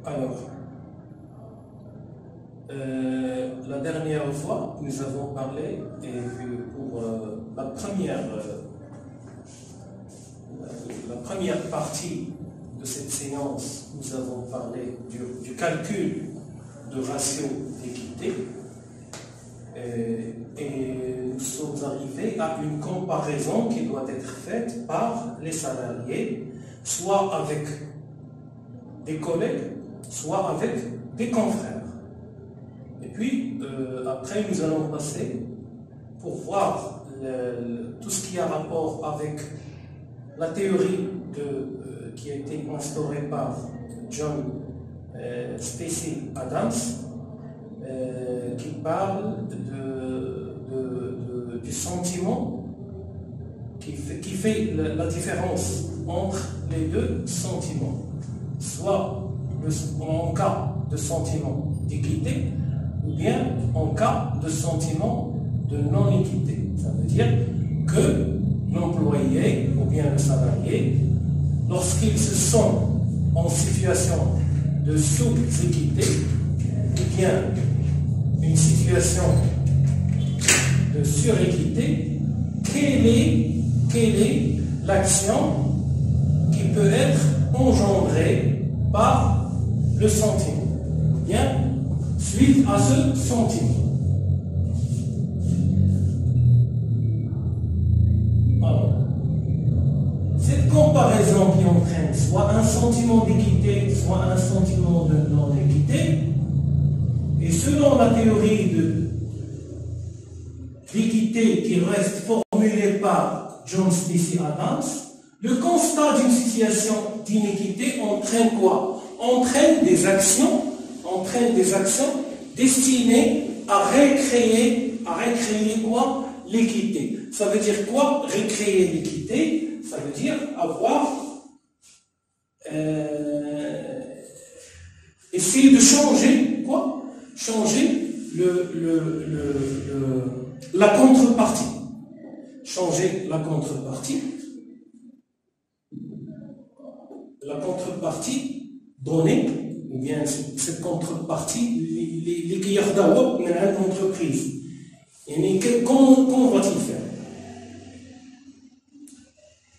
Alors, la dernière fois, nous avons parlé, et pour la première partie de cette séance, nous avons parlé du calcul de ratio d'équité, et nous sommes arrivés à une comparaison qui doit être faite par les salariés, soit avec des collègues, soit avec des confrères. Et puis, après, nous allons passer pour voir tout ce qui a rapport avec la théorie qui a été instaurée par John Stacey Adams, qui parle du sentiment, qui fait la différence entre les deux sentiments, soit en cas de sentiment d'équité, ou bien en cas de sentiment de non-équité. Ça veut dire que l'employé ou bien le salarié, lorsqu'il se sent en situation de sous-équité, ou bien une situation de suréquité, quelle est l'action qui peut être engendrée par le sentiment, ou bien suite à ce sentiment. Alors, cette comparaison qui entraîne soit un sentiment d'équité, soit un sentiment de non-équité, et selon la théorie d'équité qui reste formulée par John Stacey Adams, le constat d'une situation d'inéquité entraîne quoi? Entraîne des actions destinées à recréer quoi? L'équité. Ça veut dire quoi? Recréer l'équité, ça veut dire avoir essayer de changer quoi? Changer la contrepartie. Changer la contrepartie. La contrepartie donnée, ou bien cette contrepartie, les clients d'abord dans une entreprise. Et comment va-t-il faire?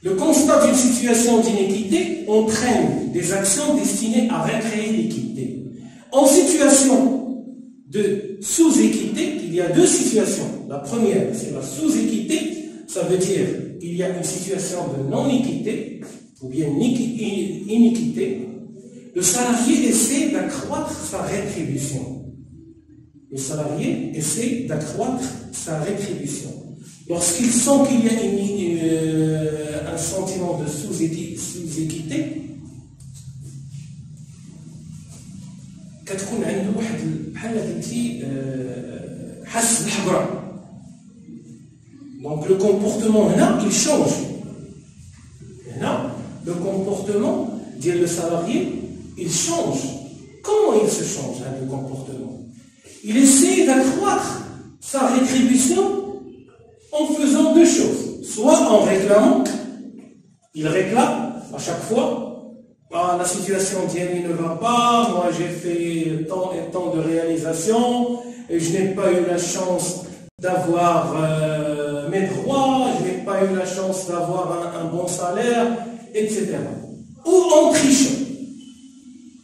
Le constat d'une situation d'inéquité entraîne des actions destinées à recréer l'équité. En situation de sous-équité, il y a deux situations. La première, c'est la sous-équité, ça veut dire qu'il y a une situation de non-équité, ou bien iniquité. Le salarié essaie d'accroître sa rétribution. Le salarié essaie d'accroître sa rétribution. Lorsqu'il sent qu'il y a un sentiment de sous-équité, كتكون عنده واحد بحال قلتي حس بالحقره. Donc le comportement هنا il change. Maintenant, le comportement dit le salarié, il change. Comment il se change le comportement? Il essaie d'accroître sa rétribution en faisant deux choses. Soit en réclamant, il réclame à chaque fois, ah, la situation ne va pas, moi j'ai fait tant et tant de réalisations, et je n'ai pas eu la chance d'avoir mes droits, je n'ai pas eu la chance d'avoir un bon salaire, etc. Ou en trichant.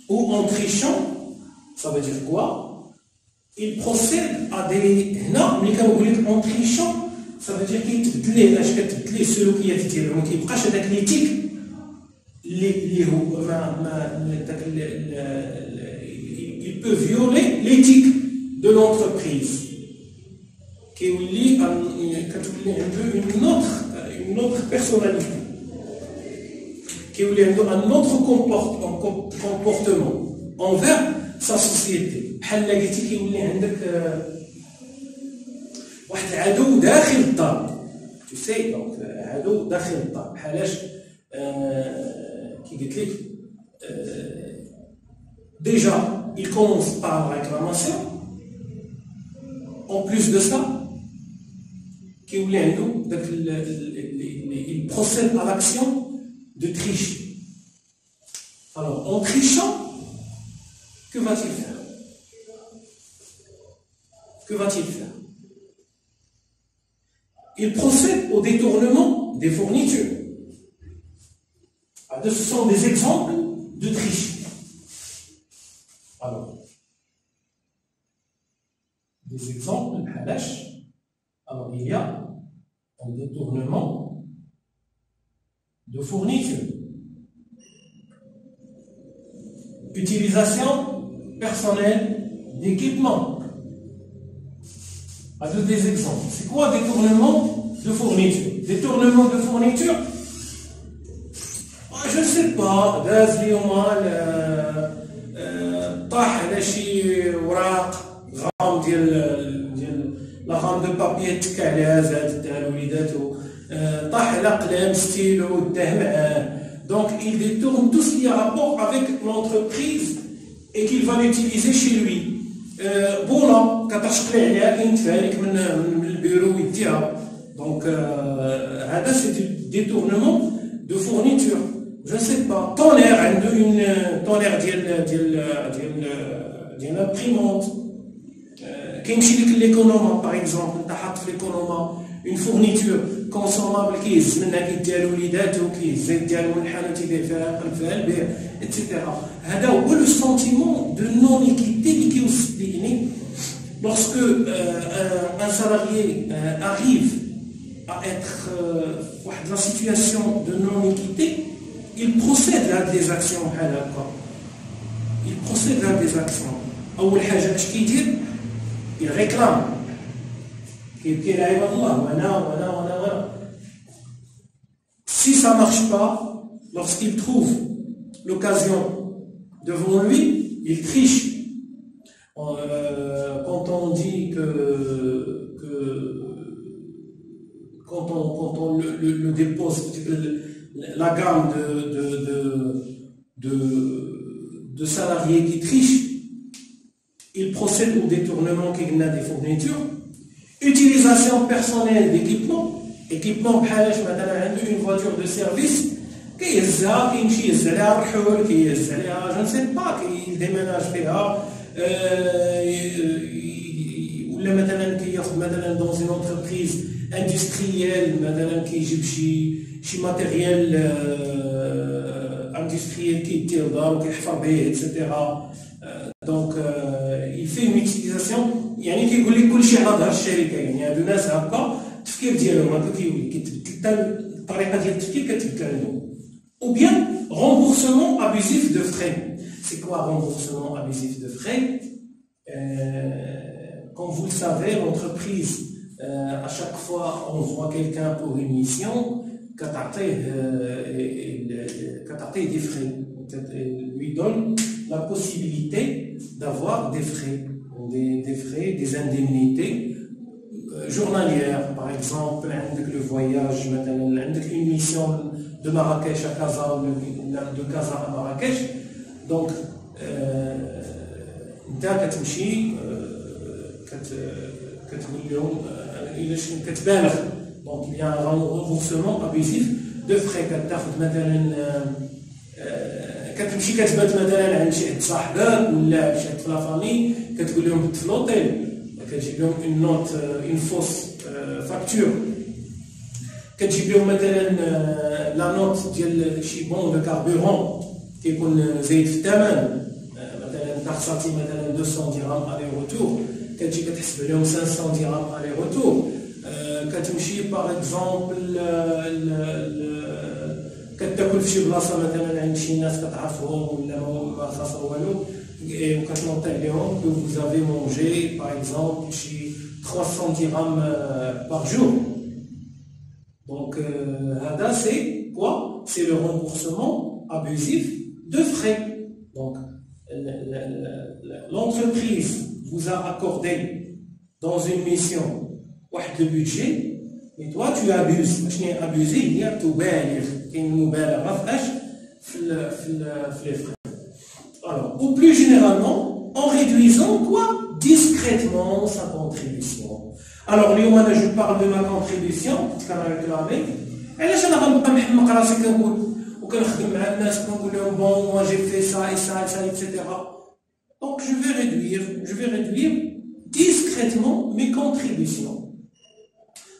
Ou en trichant, ça veut dire quoi? Il procède à des... Non, mais quand vous dites en trichant, ça veut dire qu'il تبدل ليه السلوكيات ديالو، ما كيبقاش هذاك ليتيك اللي هو il peut violer l'éthique de l'entreprise. كيولي كتولي عنده une autre personnalité. كيولي عنده un autre comportement envers sa société. بحال قلتي كيولي عندك واحد العدو داخل الدار. Tu sais, donc عدو داخل الدار. بحالاش qui dit déjà, il commence par la réclamation. En plus de ça, il procède à l'action de triche. Alors, en trichant, que va-t-il faire? Que va-t-il faire? Il procède au détournement des fournitures. Ce sont des exemples de triche. Alors, des exemples de halash. Alors, il y a un détournement de fournitures. Utilisation personnelle d'équipement. À deux des exemples. C'est quoi détournement de fourniture? Détournement de fourniture, je ne sais pas. داز اليوم طاح على شي وراق غام ديال لا غام دو بابي تكا عليها زاد دار وليداتو طاح على قلم ستيلو داه معاه. Donc il détourne tout ce qui a rapport avec l'entreprise et qu'il va l'utiliser chez lui. بولا كتشقلي عليها كاين تفارك من البيرو يديها. Donc هذا سي détournement de fourniture. Je ne sais pas. Tonnerre عنده une tonnerre ديال imprimante. كيمشي لك ليكونوما باغ اكزومبل، انت حاط في ليكونوما اون فورنيتور كونسومابل كيهز منها كيديها لوليداتو، كيهز يديها من الحانوت يبيع فيها يقلب فيها البيع اتسيتيرا. هذا هو لو سونتيمون دو نون ايكيتي اللي كيوصل ليني lorsque un salarié arrive à être dans la situation de non-équité, il procède à des actions. Il procède à des actions. أول حاجة اش كيدير؟ il réclame. كيبكي لعباد الله وانا. Si ça ne marche pas, lorsqu'il trouve l'occasion devant lui, il triche. Quand on dit que quand on le dépose, la gamme de salariés qui trichent, il procède au détournement des fournitures, utilisation personnelle d'équipement. Équipement بحالاش مثلا عنده une voiture de service كيهزها كيمشي يهز عليها الرحول، كيهز عليها جو نسي با كيديماناج فيها، ولا مثلا كياخذ مثلا دون اون انتربريز اندستريال مثلا كيجيب شي ماتيريال اندستريال كيدير دار وكيحفر به اتسيتيرا. دونك il fait une utilisation، يعني كيقول لك كلشي على ظهر الشركه. يعني هادو ناس هكا التفكير ديالهم هكا كيولي كيتبدل، الطريقه ديال التفكير كتبدل عندهم. Ou bien remboursement abusif de frais. C'est quoi remboursement abusif de frais? Comme vous le savez, l'entreprise, à chaque fois on voit quelqu'un pour une mission, كتعطيه des frais. Lui donne la possibilité d'avoir des frais, des indemnités journalières. Par exemple, le voyage, une mission de Marrakech à Casa, de Casa à Marrakech. Donc, كتمشي كتقول لهم كتبالغ. Donc il y a un remboursement abusif de frais. كتاخذ مثلا كتمشي كتبات مثلا عند شي صاحبك ولا شي في لافامي، كتقول لهم بت في لوطيل، كتجيب لهم اون نوت اون فوس فاكتور، كتجيب لهم مثلا لا نوت ديال شي بون دو كاربورون كيكون زايد في الثمن. مثلا انت خسرتي مثلا 200 درهم الي روتور، كتجي كتحسب لهم 500 درهم الي روتور. كتمشي باغ اكزومبل كتاكل في شي بلاصه مثلا عند شي ناس كتعرفهم ولا ما خاصه والو، وكتنوطي عليهم كو فوزافي مونجي باغ اكزومبل شي 300 درهم باغ جور. Donc هذا سي كوا؟ سي لو رemboursement abusif de frais. Donc l'entreprise vous a accordé dans une mission واحد le budget، et toi tu abuses. شنو هي abuser؟ هي تبالغ، كاين مبالغه في اش؟ في les frais. Alors, ou plus généralement, en réduisant quoi? Discrètement sa contribution. Alors, اليوم انا je parle de ma contribution كما réclamé. علاش انا غنبقى محمق راسي كنقول وكنخدم مع الناس كنقول لهم بون moi j'ai fait ça et ça et ça etc. Donc je vais réduire discrètement mes contributions.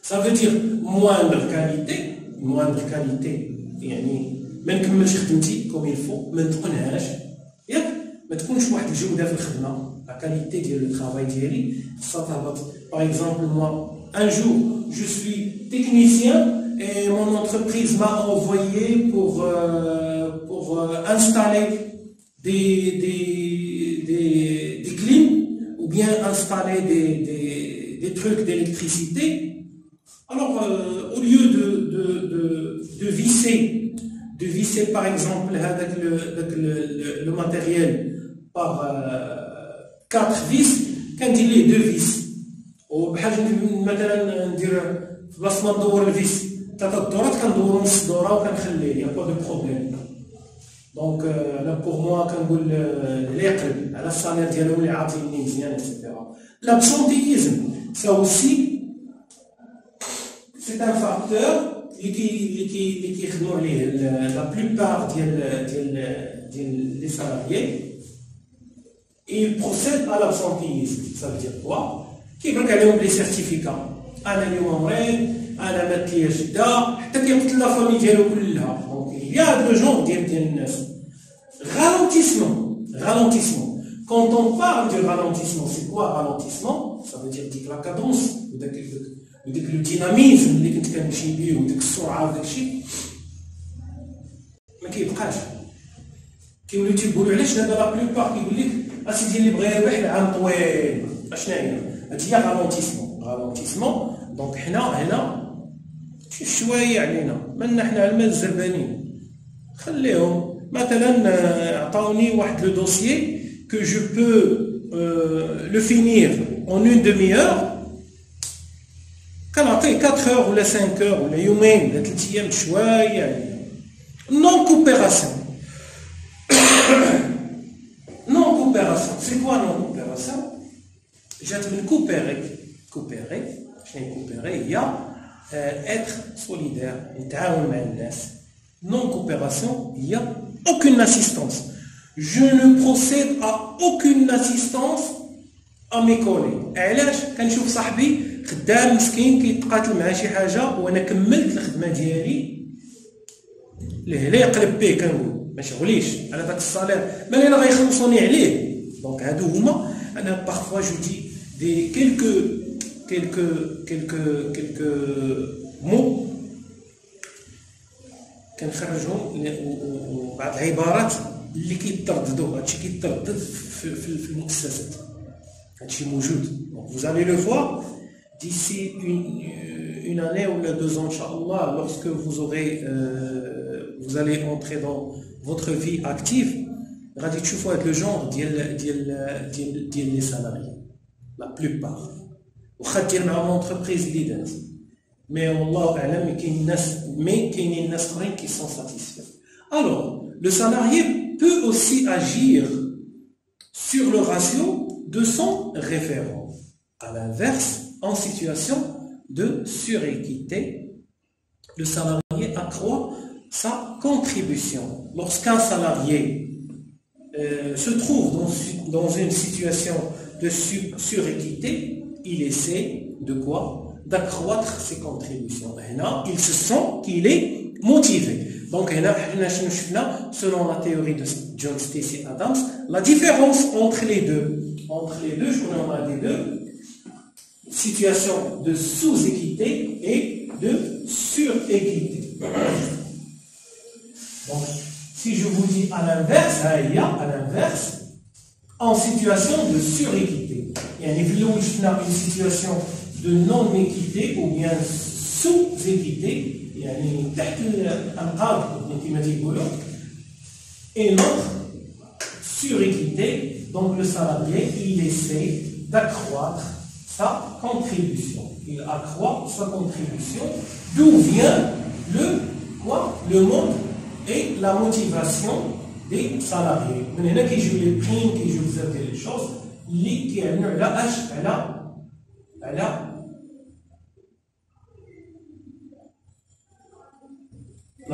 Ça veut dire moindre qualité, يعني ما نكملش خدمتي كوم يلفو، ما نتقنهاش، ياك ما تكونش واحد الجوده في الخدمه، لا كاليتي ديال لو طرافاي ديالي خصها تهبط. باغ اكزومبل moi un jour je suis technicien et mon entreprise m'a envoyé pour installer des clim ou bien installer des trucs d'électricité. Alors au lieu de visser par exemple le matériel par 4 vis, quand il est 2 vis. وبحال مثلا ندير في بلاصه ما ندور الفيس 3 دورات كندور نص دوره وكنخليه يا با دو بروبليم. دونك انا بور موا كنقول اللي يقلب على الصالير ديالو اللي عاطيني مزيان اكسيتيرا. لابسونتيزم سا اوسي سي ان فاكتور اللي كيخدموا عليه لا بلوبار ديال لي سالاريي. Ils procèdent à l'absentéisme. Ça veut dire quoi? كيبانك عليهم لي سيرتيفيكا، انا اليوم مريض، انا مات ليا شده، حتى كيقتل لا فامي ديالو كلها. دونك يا هاد لو جون ديال الناس. Ralentissement. Quand on parle de ralentissement, c'est quoi ralentissement? Ça veut dire ديك لا كادونس وديك لو ديناميزم اللي كنت كنمشي بيه وديك السرعه وداك الشيء ما كيبقاش. كيوليو تيقولوا علاش دابا لا بلوبار كيقول لك اسيدي اللي بغى يربح العام طويل. اشنا هي؟ هادي هي رالونتيسمون. دونك حنا هنا شويه علينا، مالنا حنا على المال الزربانين، خليهم مثلا عطاوني واحد لو دوسيي que je peux le finir en une demi-heure. كنعطيه 4 heures ولا 5 heures ولا يومين ولا 3 ايام شويه علينا. Non coopération. Non coopération. C'est quoi non coopération? J'ai من coopérer. شنو coopérer هي être solidaire، نتعاون مع الناس. Non coopération هي aucune assistance. Je ne procède à aucune assistance à mes collègues. علاش؟ كنشوف صاحبي خدام مسكين كيتقاتل مع شي حاجه وانا كملت الخدمه ديالي، لا يقلب به كنقول ما شغليش على داك الصالير، مالي انا غيخلصوني عليه. دونك هادو هما انا بارفوا جو دي دي quelques mots كنخرجهم وبعض العبارات اللي كيترددوا. هادشي كيتردد في المؤسسات، هادشي موجود. Vous allez le voir d'ici une année ou 2 ans, Inch'Allah, lorsque vous allez entrer dans votre vie active, غادي تشوفوا هاد لو جونغ ديال لي سالاريي لا بلوبار. واخا دير معاهم اونتربريز اللي دات، مي والله اعلم كاينين ناس اخرين كي سون ساتيسفي. Alors, le salarié peut aussi agir sur le ratio de son référent. À l'inverse, en situation de suréquité, le salarié accroît sa contribution. Lorsqu'un salarié se trouve dans une situation de suréquité, il essaie de quoi? D'accroître ses contributions. Il se sent qu'il est motivé. Donc, selon la théorie de John Stacey Adams, la différence entre les deux, je vous en ai deux, situation de sous-équité et de suréquité. Donc, si je vous dis à l'inverse, en situation de suréquité, il y a une situation de non-équité ou bien sous-équité, يعني تحت الأنقاض كما تيقولوا. Et notre suréquité, donc le salarié, il essaie d'accroître sa contribution. Il accroît sa contribution. D'où vient le mode et la motivation des salariés. من هنا كيجيو لي بريم، كيجيو بزاف ديال لي شوز اللي كيعلنوا على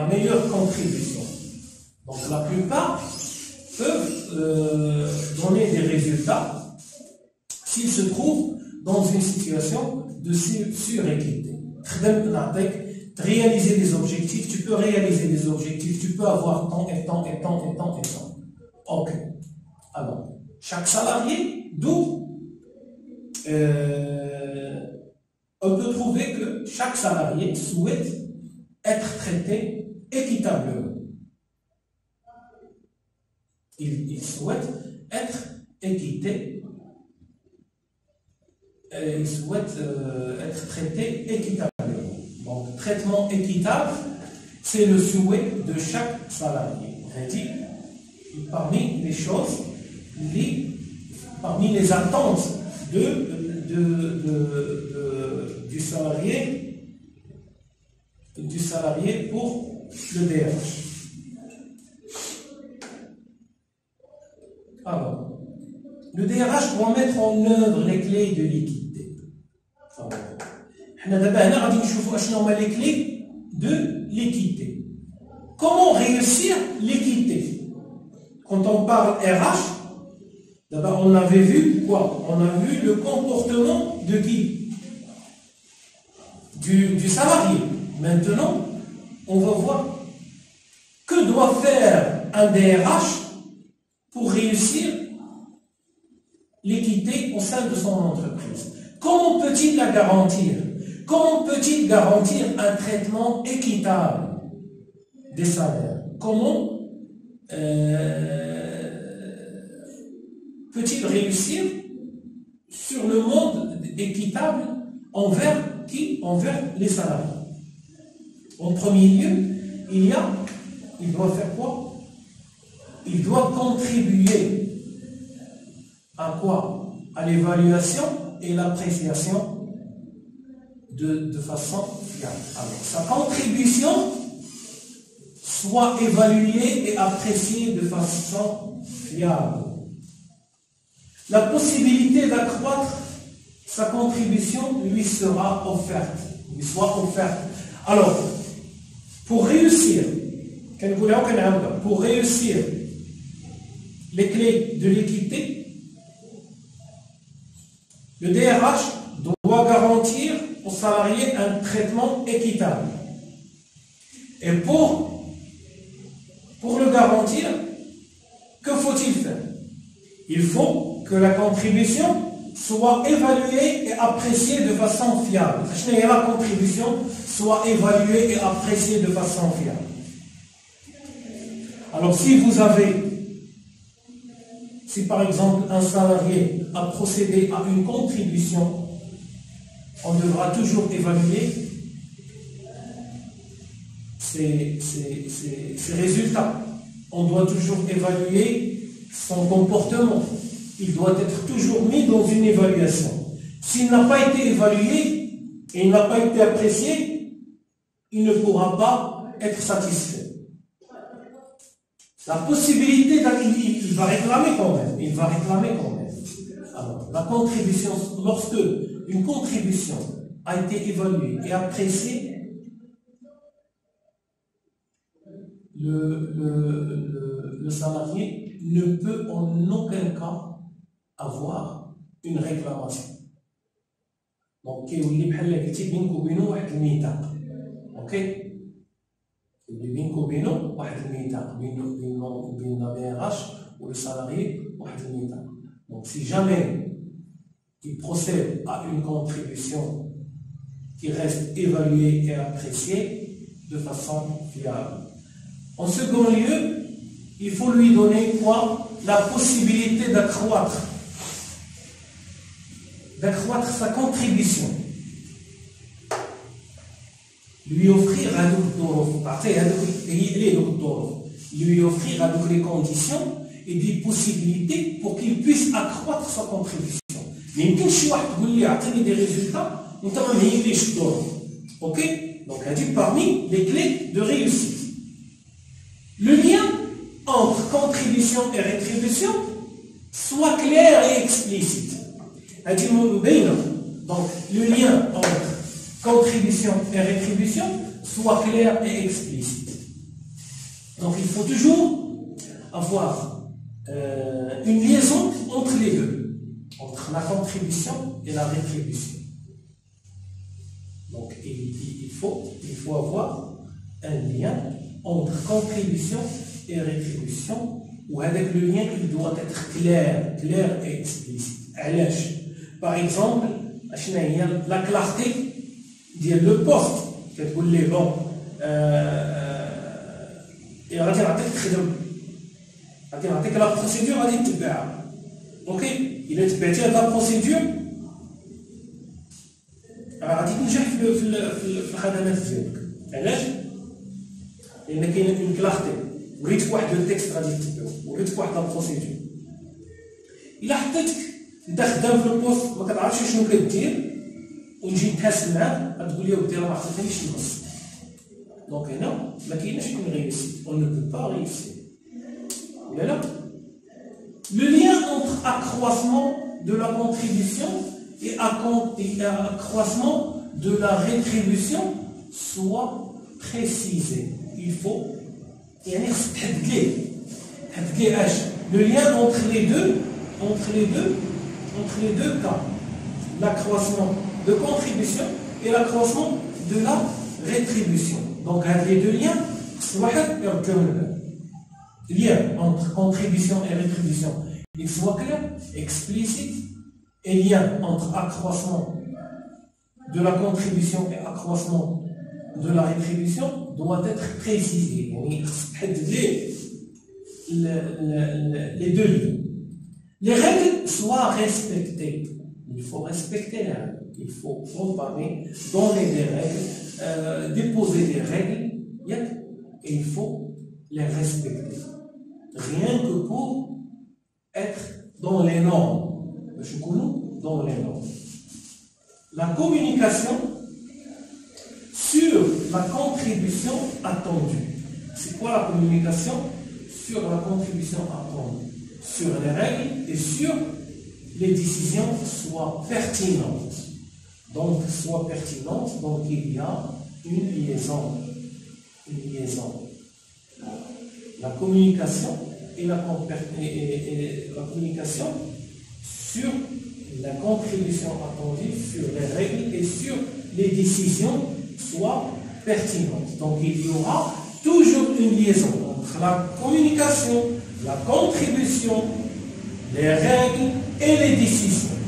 la meilleure contribution. Donc la plupart peuvent donner des résultats s'ils se trouvent dans une situation de suréquité. Réaliser des objectifs, tu peux réaliser des objectifs, tu peux avoir tant et tant et tant et tant et tant. Ok. Alors, chaque salarié, d'où on peut trouver que chaque salarié souhaite être traité équitablement. Il souhaite être équité. Il souhaite être traité équitablement. Donc, traitement équitable, c'est le souhait de chaque salarié. C'est-à-dire, parmi les choses, parmi les attentes du salarié pour le DRH. Alors, le DRH doit mettre en œuvre les clés de l'équité. Les clés de l'équité. Comment réussir l'équité? Quand on parle RH, d'abord on avait vu quoi? On a vu le comportement de qui? Du salarié. Maintenant, on va voir que doit faire un DRH pour réussir l'équité au sein de son entreprise. Comment peut-il la garantir? Comment peut-il garantir un traitement équitable des salaires? Comment peut-il réussir sur le monde équitable envers qui? Envers les salariés. En premier lieu, il doit faire quoi? Il doit contribuer à quoi? À l'évaluation et l'appréciation de façon fiable. Alors, sa contribution soit évaluée et appréciée de façon fiable. La possibilité d'accroître sa contribution lui sera offerte. Alors, pour réussir les clés de l'équité, le DRH doit garantir aux salariés un traitement équitable. Et pour le garantir, que faut-il faire? Il faut que la contribution soit évaluée et appréciée de façon fiable. La contribution soit évaluée et appréciée de façon fiable. Alors si par exemple un salarié a procédé à une contribution, on devra toujours évaluer ses résultats. On doit toujours évaluer son comportement. Il doit être toujours mis dans une évaluation. S'il n'a pas été évalué et il n'a pas été apprécié, il ne pourra pas être satisfait. La possibilité, il va réclamer quand même. Alors, la contribution, lorsque une contribution a été évaluée et appréciée, le salarié ne peut en aucun cas avoir une réclamation. Donc, il y a le salarié. Donc, si jamais il procède à une contribution qui reste évaluée et appréciée de façon fiable. En second lieu, il faut lui donner quoi? La possibilité d'accroître sa contribution. Lui offrir les conditions et des possibilités pour qu'il puisse accroître sa contribution. Mais il y a des résultats, ok? Donc, il y a parmi les clés de réussite. Le lien entre contribution et rétribution soit clair et explicite. Donc, le lien entre contribution et rétribution soit clair et explicite. Donc, il faut toujours avoir une liaison entre les deux, entre la contribution et la rétribution. Donc il faut avoir un lien entre contribution et rétribution, ou avec le lien il doit être clair et explicite. Par exemple, la clarté le poste كتقول لي bon غادي نعطيك تخدم، غادي نعطيك لا بروسيدور غادي تتبعها. اوكي الا تبعتي هاد لا بروسيدور غادي تنجح في الخدمات ديالك. علاش؟ لان كاينه اون كلارتي، وريتك واحد التكست غادي تتبعو، وريتك واحد لا بروسيدور. الا حطيتك انت خدام في البوست ما كتعرفش شنو كدير ونجي نتحاسب معاك غتقول لي ودي راه ما عطيتنيش النص. دونك هنا ما كايناش اون ريوسيت، اون نو بو با ريوسير. ولا لا؟ Le lien entre accroissement de la contribution et accroissement de la rétribution soit précisé. Il faut يعني خصك تحدد ليه le lien entre les deux cas, l'accroissement de contribution et l'accroissement de la rétribution. Donc les deux liens, lien entre contribution et rétribution, il soit clair, explicite, et lien entre accroissement de la contribution et accroissement de la rétribution doit être précisé. Les deux liens. Les règles soient respectées. Il faut respecter les règles. Il faut comparer, donner des règles, déposer des règles, et il faut les respecter. Rien que pour être dans les normes. Dans les normes. La communication sur la contribution attendue. C'est quoi la communication sur la contribution attendue? Sur les règles et sur les décisions soient pertinentes. Donc, il y a une liaison. La communication et la communication sur la contribution attendue, sur les règles et sur les décisions soient pertinentes. Donc, il y aura toujours une liaison entre la communication, la contribution, les règles et les décisions.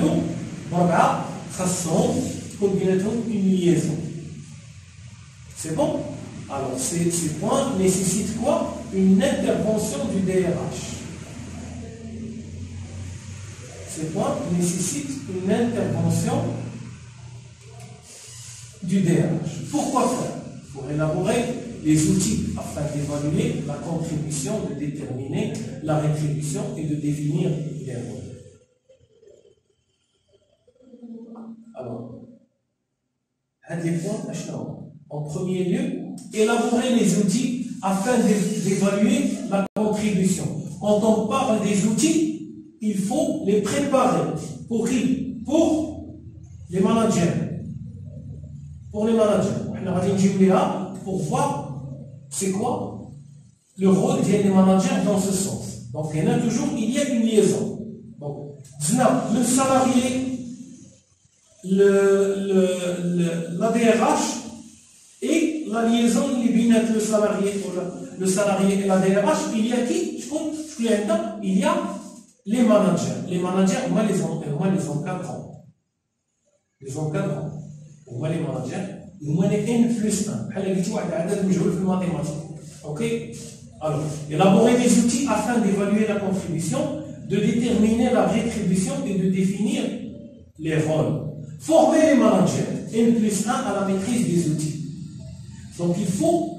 Donc, voilà, une liaison. C'est bon? Alors, ces points nécessitent quoi? Une intervention du DRH. Ces points nécessitent une intervention du DRH. Pourquoi faire? Pour élaborer les outils afin d'évaluer la contribution, de déterminer la rétribution et de définir les rôles. Alors, un des points, en premier lieu, élaborer les outils afin d'évaluer la contribution. Quand on parle des outils, il faut les préparer. Pour qui? Pour les managers. Pour les managers. Pour voir c'est quoi le rôle des managers dans ce sens. Donc il y a toujours il y a une liaison. Donc le salarié, la DRH et la liaison le salarié et la DRH, il y a qui? Il y a les managers. Les managers, moi les encadrants. Les encadrants. Moi les managers. Moi les N+1. Ok? Alors, élaborer des outils afin d'évaluer la contribution, de déterminer la rétribution et de définir les rôles. Former les managers, N+1 à la maîtrise des outils. Donc il faut,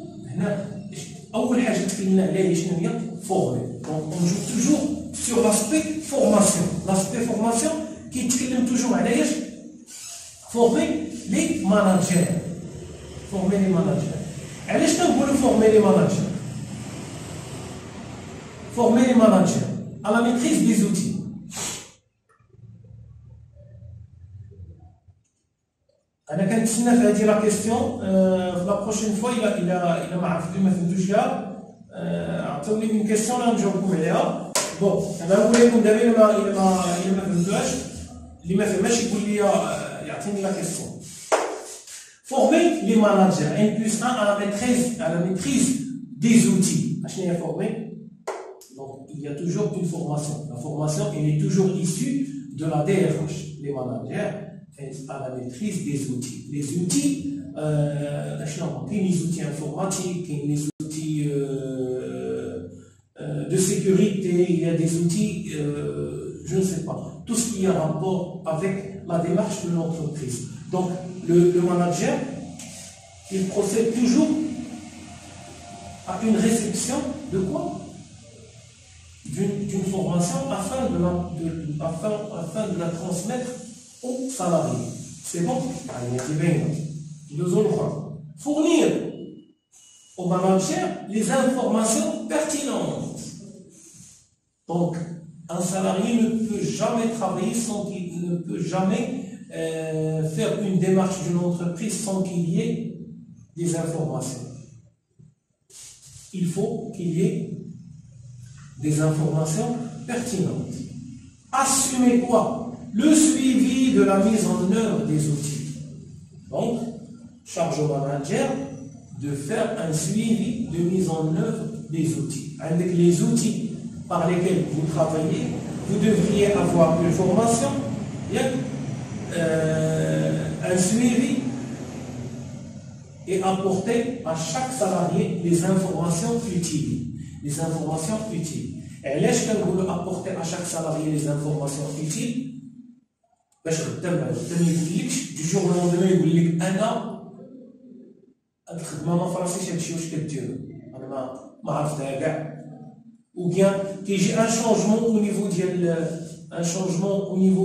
former. Donc on joue toujours sur l'aspect formation. L'aspect formation qui est toujours à l'aise, former les managers. Former les managers. Allez, je veux former les managers. Former les managers à la maîtrise des outils. أنا كنتسنى في هذه لا كيستيون لا بروشين فوا إلا ما عرفتش ما فهمتوش كاع عطوني من كيستيون نجاوبكم عليها. Bon, انا نقول لكم دابا الا ما فهمتوهاش اللي ما فهمهاش يقول لي يعطيني لا كيسيون. Former les managers N+1 à la maîtrise des outils. Former. Donc, il y a toujours une formation. La formation, elle est toujours issue de la DRH. Les managers à la maîtrise des outils. Les outils, les outils informatiques, les outils de sécurité, il y a des outils, je ne sais pas, tout ce qui a rapport avec la démarche de l'entreprise. Donc, le manager, il procède toujours à une réception de quoi? D'une formation afin de la transmettre aux salariés. C'est bon? Fournir au manager les informations pertinentes. Donc, un salarié ne peut jamais travailler sans qu'il ne peut jamais faire une démarche d'une entreprise sans qu'il y ait des informations. Il faut qu'il y ait des informations pertinentes. Assumer quoi? Le suivi de la mise en œuvre des outils. Donc, charge au manager de faire un suivi de mise en œuvre des outils. Avec les outils par lesquels vous travaillez, vous devriez avoir une formation, un suivi et apporter à chaque salarié les informations utiles. Les informations utiles. Et est-ce que vous apporter à chaque salarié les informations utiles? Du jour au lendemain, il vous dit ou bien qu'il y ait un changement au niveau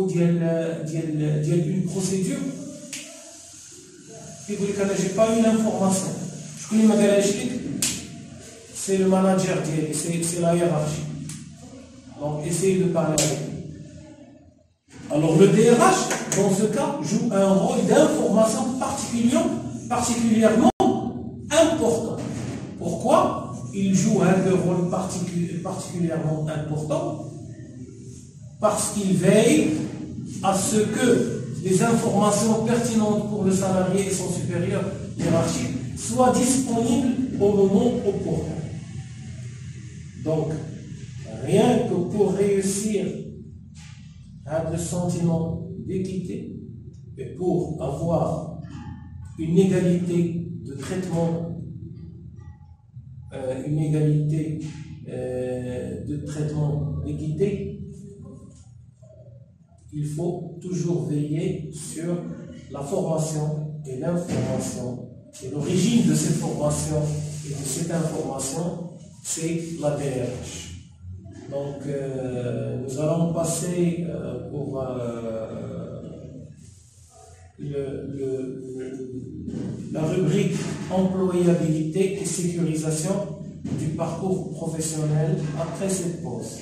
d'une procédure. Il vous dit que je n'ai pas eu l'information. Je connais ma galère, c'est le manager, c'est la hiérarchie. Donc essayez de parler avec lui. Alors le DRH, dans ce cas, joue un rôle d'information particulièrement important. Pourquoi il joue un rôle particulièrement important? Parce qu'il veille à ce que les informations pertinentes pour le salarié et son supérieur hiérarchique soient disponibles au moment opportun. Donc, rien que pour réussir le sentiment d'équité et pour avoir une égalité de traitement, d'équité, il faut toujours veiller sur la formation et l'information. Et l'origine de cette formation et de cette information, c'est la DRH. Donc, nous allons passer pour la rubrique employabilité et sécurisation du parcours professionnel après cette pause.